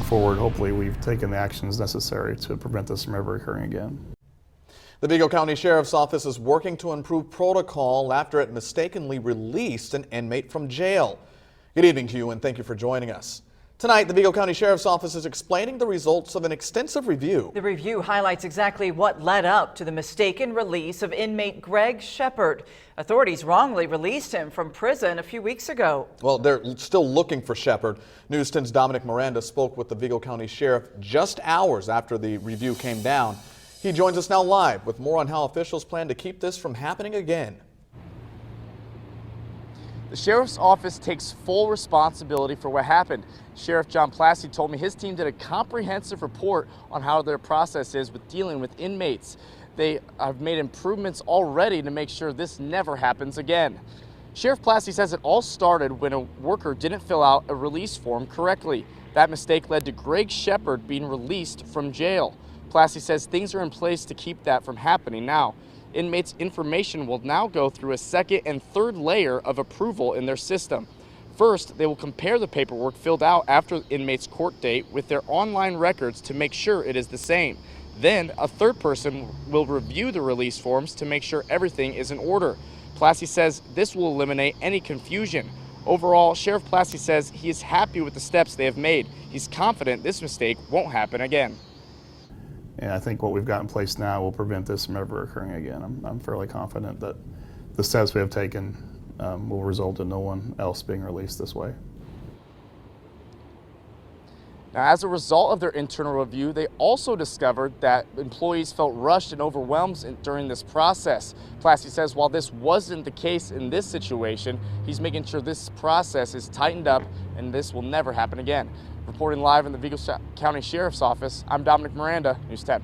forward, hopefully we've taken the actions necessary to prevent this from ever occurring again. The Vigo County Sheriff's Office is working to improve protocol after it mistakenly released an inmate from jail. Good evening to you and thank you for joining us. Tonight, the Vigo County Sheriff's Office is explaining the results of an extensive review. The review highlights exactly what led up to the mistaken release of inmate Greg Shepard. Authorities wrongly released him from prison a few weeks ago. Well, they're still looking for Shepard. News 10's Dominic Miranda spoke with the Vigo County Sheriff just hours after the review came down. He joins us now live with more on how officials plan to keep this from happening again. The Sheriff's Office takes full responsibility for what happened. Sheriff John Plasty told me his team did a comprehensive report on how their process is with dealing with inmates. They have made improvements already to make sure this never happens again. Sheriff Plasty says it all started when a worker didn't fill out a release form correctly. That mistake led to Greg Shepard being released from jail. Plasty says things are in place to keep that from happening now. Inmates' information will now go through a second and third layer of approval in their system. First, they will compare the paperwork filled out after the inmate's court date with their online records to make sure it is the same. Then, a third person will review the release forms to make sure everything is in order. Plasty says this will eliminate any confusion. Overall, Sheriff Plasty says he is happy with the steps they have made. He's confident this mistake won't happen again. And I think what we've got in place now will prevent this from ever occurring again. I'm fairly confident that the steps we have taken will result in no one else being released this way. Now, as a result of their internal review, they also discovered that employees felt rushed and overwhelmed during this process. Plasty says while this wasn't the case in this situation, he's making sure this process is tightened up and this will never happen again. Reporting live in the Vigo County Sheriff's Office, I'm Dominic Miranda, News 10.